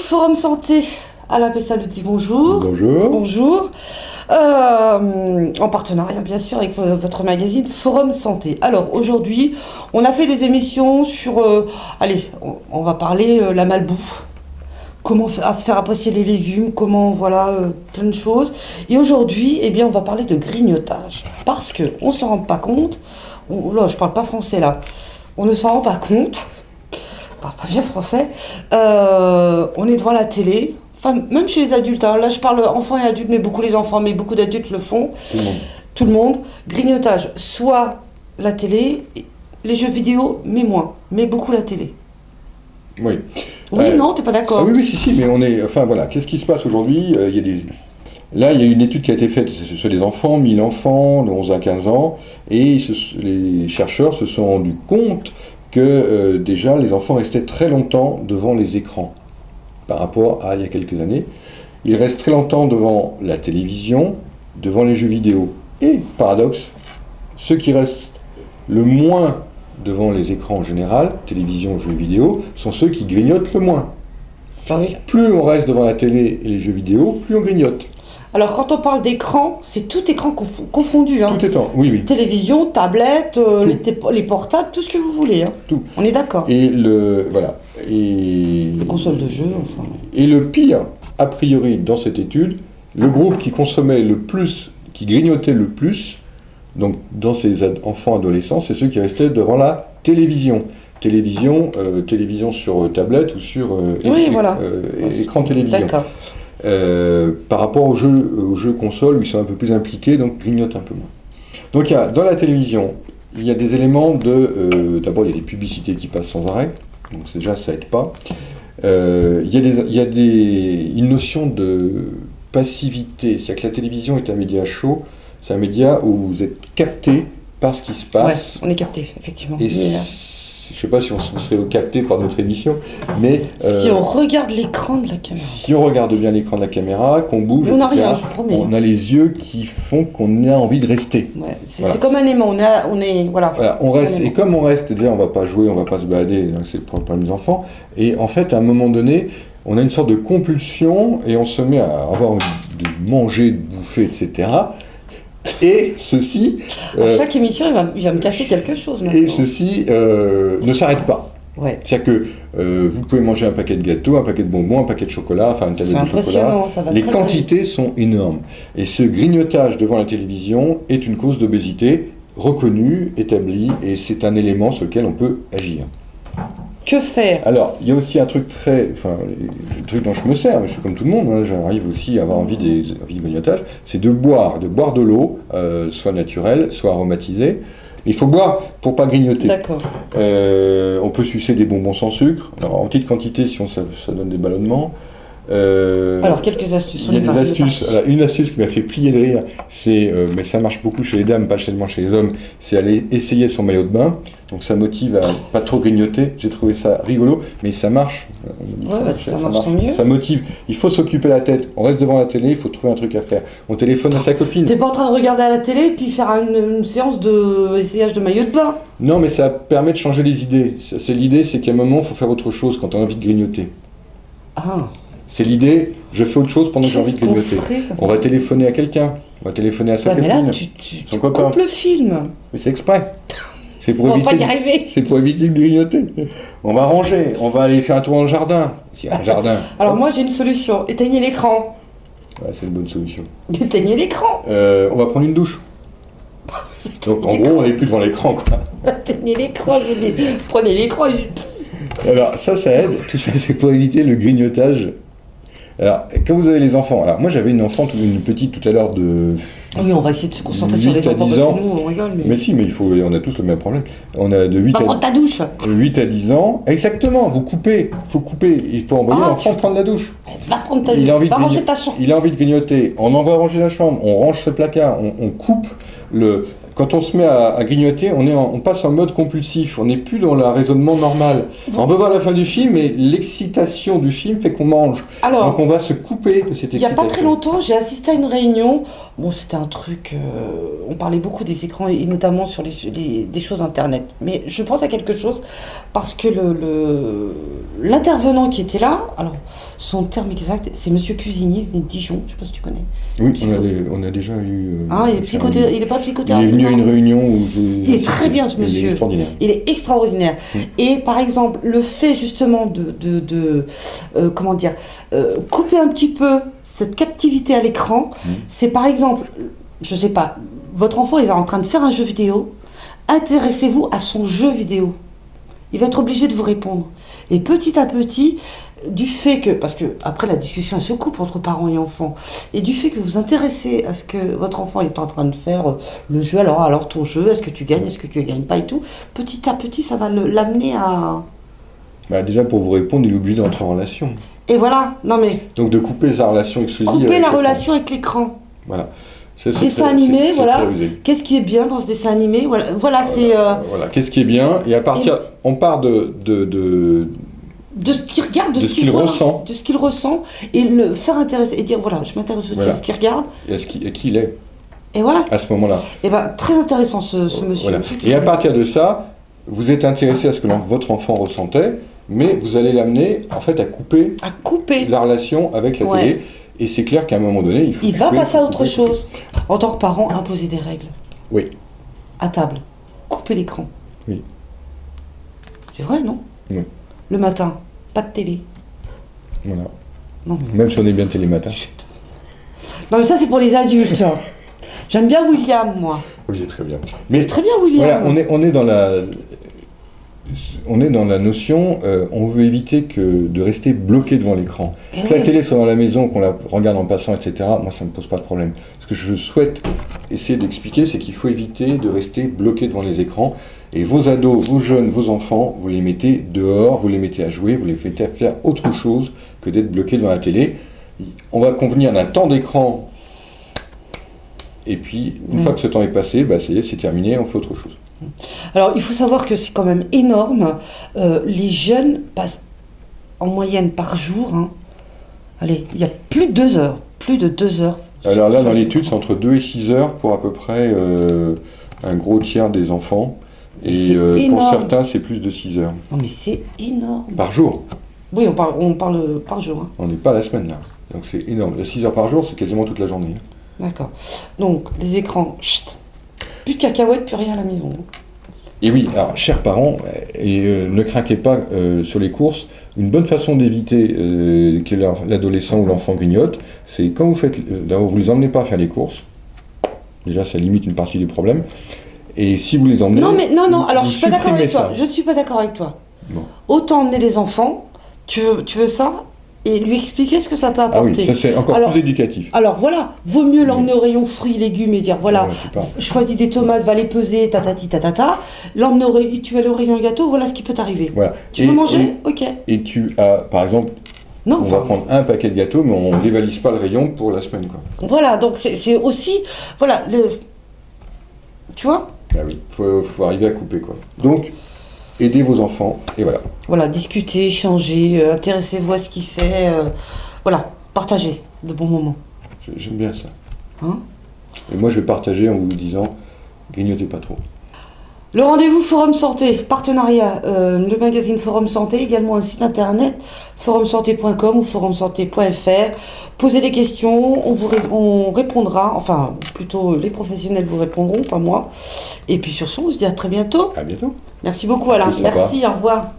Forum Santé, Alain Pessal dit bonjour. Bonjour. Bonjour. En partenariat bien sûr avec votre magazine Forum Santé. Alors aujourd'hui, on a fait des émissions sur... on va parler la malbouffe. Comment faire apprécier les légumes, comment, plein de choses. Et aujourd'hui, on va parler de grignotage. Parce qu'on ne s'en rend pas compte. Je parle pas français là. On ne s'en rend pas compte. Je parle pas bien français. On est devant la télé. Enfin, même chez les adultes. Hein. Là, je parle enfants et adultes, mais beaucoup les enfants, mais beaucoup d'adultes le font. Tout le monde. Grignotage. Soit la télé, les jeux vidéo, mais moins. Mais beaucoup la télé. Oui. Oui, non, t'es pas d'accord. Oui, si, mais on est... Enfin, voilà, qu'est-ce qui se passe aujourd'hui ? Là, il y a une étude qui a été faite sur les enfants, 1000 enfants de 11 à 15 ans, et les chercheurs se sont rendus compte que déjà, les enfants restaient très longtemps devant les écrans par rapport à il y a quelques années. Ils restent très longtemps devant la télévision, devant les jeux vidéo. Et, paradoxe, ceux qui restent le moins devant les écrans en général, télévision, jeux vidéo, sont ceux qui grignotent le moins. Ah oui. Plus on reste devant la télé et les jeux vidéo, plus on grignote. Alors quand on parle d'écran, c'est tout écran confondu. Hein. Tout étant, oui. Télévision, tablette, les portables, tout ce que vous voulez. Hein. Tout. On est d'accord. Et les consoles de jeux, enfin. Et le pire, a priori, dans cette étude, le groupe qui consommait le plus, qui grignotait le plus, donc dans ces enfants adolescents, c'est ceux qui restaient devant la télévision. Télévision sur tablette ou sur écran télévision. D'accord. Par rapport aux jeux consoles où ils sont un peu plus impliqués, donc grignotent un peu moins. Donc dans la télévision, il y a des éléments d'abord il y a des publicités qui passent sans arrêt, donc déjà ça aide pas. Il y a une notion de passivité, c'est-à-dire que la télévision est un média chaud, c'est un média où vous êtes capté par ce qui se passe. Ouais, on est capté, effectivement. Et je ne sais pas si on serait capté par notre émission, mais... si on regarde l'écran de la caméra. Si on regarde bien l'écran de la caméra, qu'on bouge, on n'a rien, je promets. On a les yeux qui font qu'on a envie de rester. Ouais, c'est comme un aimant, on reste, et comme on reste, déjà on ne va pas jouer, on ne va pas se balader, c'est le problème des enfants, et en fait, à un moment donné, on a une sorte de compulsion, et on se met à avoir envie de manger, de bouffer, etc., et ceci... à chaque émission, il va me casser quelque chose. Maintenant. Et ceci ne s'arrête pas. Ouais. C'est-à-dire que vous pouvez manger un paquet de gâteaux, un paquet de bonbons, un paquet de chocolat, enfin une tablette de chocolat. Ça va les quantités sont énormes. Et ce grignotage devant la télévision est une cause d'obésité reconnue, établie, et c'est un élément sur lequel on peut agir. Que faire ? Alors, il y a aussi un truc le truc dont je me sers, mais je suis comme tout le monde, hein, j'arrive aussi à avoir envie de grignotage, c'est de boire de l'eau, soit naturelle, soit aromatisée. Il faut boire pour pas grignoter. D'accord. On peut sucer des bonbons sans sucre, alors en petite quantité si ça donne des ballonnements. Alors, quelques astuces. Il y a des astuces. Alors, une astuce qui m'a fait plier de rire, mais ça marche beaucoup chez les dames, pas tellement chez les hommes, c'est aller essayer son maillot de bain. Donc ça motive à pas trop grignoter. J'ai trouvé ça rigolo, mais ça marche. Ça marche tant mieux. Ça motive. Il faut s'occuper la tête. On reste devant la télé, il faut trouver un truc à faire. On téléphone à sa copine. T'es pas en train de regarder à la télé et puis faire une séance d'essayage de maillot de bain. Non, mais ça permet de changer les idées. L'idée, c'est qu'à un moment, il faut faire autre chose quand on a envie de grignoter. Ah. C'est l'idée, je fais autre chose pendant que j'ai envie de grignoter. On va téléphoner à quelqu'un, on va téléphoner à sa copine, mais là, son copain. Coupe le film. Mais c'est exprès. C'est pour on va pas y arriver. C'est pour éviter de grignoter. On va ranger, on va aller faire un tour dans le jardin. S'il y a un jardin. Alors moi j'ai une solution, éteignez l'écran. Ouais, c'est une bonne solution. Éteignez l'écran. On va prendre une douche. Donc en gros, on n'est plus devant l'écran, quoi. Éteignez l'écran, je vous dis. Prenez l'écran et... Alors ça aide. Tout ça, c'est pour éviter le grignotage. Alors, quand vous avez les enfants, alors moi j'avais une petite tout à l'heure de... Oui, on va essayer de se concentrer sur les enfants, parce que nous, on rigole. Mais si, mais on a tous le même problème. On a de 8 à... prendre ta douche. 8 à 10 ans, exactement, il faut couper, il faut envoyer l'enfant prendre la douche. Va prendre ta douche, va ranger ta chambre. Il a envie de grignoter, on envoie ranger la chambre, on range ce placard, on coupe quand on se met à grignoter, on passe en mode compulsif, on n'est plus dans le raisonnement normal. On veut voir la fin du film et l'excitation du film fait qu'on mange. Alors, donc on va se couper de cette il n'y a excitation. pas très longtemps, j'ai assisté à une réunion. Bon, c'était un truc. On parlait beaucoup des écrans et notamment sur des choses internet. Mais je pense à quelque chose parce que l'intervenant qui était là, alors son terme exact, c'est Monsieur Cuisinier, il venait de Dijon, je ne sais pas si tu connais. Oui, on a déjà eu. Il n'est pas psychothérapeute. Il est venu à une réunion où il est très bien ce monsieur. Il est extraordinaire. Il est extraordinaire. Et par exemple, le fait justement de comment dire, couper un petit peu cette captivité à l'écran, c'est par exemple, je sais pas, votre enfant il est en train de faire un jeu vidéo, intéressez-vous à son jeu vidéo. Il va être obligé de vous répondre. Et petit à petit, du fait que, parce que après la discussion elle se coupe entre parents et enfants, et du fait que vous vous intéressez à ce que votre enfant est en train de faire, le jeu, alors ton jeu, est-ce que tu gagnes, est-ce que tu ne gagnes pas et tout, petit à petit ça va l'amener à... Bah déjà pour vous répondre, il est obligé d'entrer en relation. Et voilà, non mais... Donc de couper sa relation exclusive. Couper la relation avec l'écran. Voilà. Dessin animé, voilà. Qu'est-ce qui est bien dans ce dessin animé? Voilà, c'est... Voilà, qu'est-ce qui est bien? Et à partir... On part de ce qu'il regarde, de ce qu'il ressent. De ce qu'il ressent, et le faire intéresser, et dire, voilà, je m'intéresse aussi à ce qu'il regarde. Et à qui il est. Et voilà. À ce moment-là. Et ben très intéressant ce monsieur. Voilà. Et à partir de ça, vous êtes intéressé à ce que votre enfant ressentait, mais vous allez l'amener, en fait, à couper la relation avec la télé. Et c'est clair qu'à un moment donné, il va passer à autre chose. En tant que parent, imposer des règles. Oui. À table. Couper l'écran. Oui. C'est vrai, non? Oui. Le matin, pas de télé. Voilà. Non, même si on est bien télématin. Non, mais ça, c'est pour les adultes. J'aime bien William, moi. Oui, très bien. Mais très bien, William. Voilà, on est dans la notion, on veut éviter de rester bloqué devant l'écran. Que la télé soit dans la maison, qu'on la regarde en passant, etc., moi, ça ne me pose pas de problème. Ce que je souhaite essayer d'expliquer, c'est qu'il faut éviter de rester bloqué devant les écrans. Et vos ados, vos jeunes, vos enfants, vous les mettez dehors, vous les mettez à jouer, vous les faites faire autre chose que d'être bloqué devant la télé. On va convenir d'un temps d'écran, et puis, une fois que ce temps est passé, bah, ça y est, c'est terminé, on fait autre chose. Alors, il faut savoir que c'est quand même énorme. Les jeunes passent en moyenne par jour, allez, il y a plus de 2 heures. Plus de 2 heures. Alors là, dans l'étude, c'est entre 2 et 6 heures pour à peu près un gros tiers des enfants. Et pour certains, c'est plus de 6 heures. Non, mais c'est énorme. Par jour? Oui, on parle par jour. On n'est pas la semaine, là. Donc c'est énorme. 6 heures par jour, c'est quasiment toute la journée. D'accord. Donc, les écrans, plus de cacahuètes, plus rien à la maison. Et oui, alors, chers parents, ne craquez pas sur les courses. Une bonne façon d'éviter que l'adolescent ou l'enfant grignote, c'est quand vous faites... D'abord, vous ne les emmenez pas faire les courses. Déjà, ça limite une partie du problème. Et si vous les emmenez... Non, alors je ne suis pas d'accord avec toi. Ça. Je ne suis pas d'accord avec toi. Bon. Autant emmener les enfants, tu veux ça, et lui expliquer ce que ça peut apporter. Ah oui, ça c'est encore plus éducatif. Alors voilà, vaut mieux l'emmener au rayon fruits et légumes et dire voilà, choisis des tomates, va les peser, tatati tatata. L'emmener tu vas aller au rayon gâteau, voilà ce qui peut t'arriver. Voilà. Tu veux manger? Ok. Et tu as, par exemple, on va prendre un paquet de gâteaux, mais on ne dévalise pas le rayon pour la semaine, quoi. Voilà, donc c'est aussi, voilà, tu vois? Ah oui, faut arriver à couper, quoi. Donc, aidez vos enfants, et voilà. Voilà, discutez, échangez, intéressez-vous à ce qu'il fait, voilà, partagez de bons moments. J'aime bien ça. Et moi, je vais partager en vous disant, grignotez pas trop. Le rendez-vous Forum Santé, partenariat, le magazine Forum Santé, également un site internet, forumsanté.com ou forumsanté.fr. Posez des questions, on répondra, enfin, plutôt les professionnels vous répondront, pas moi. Et puis sur ce, on se dit à très bientôt. À bientôt. Merci beaucoup Alain, merci, au revoir.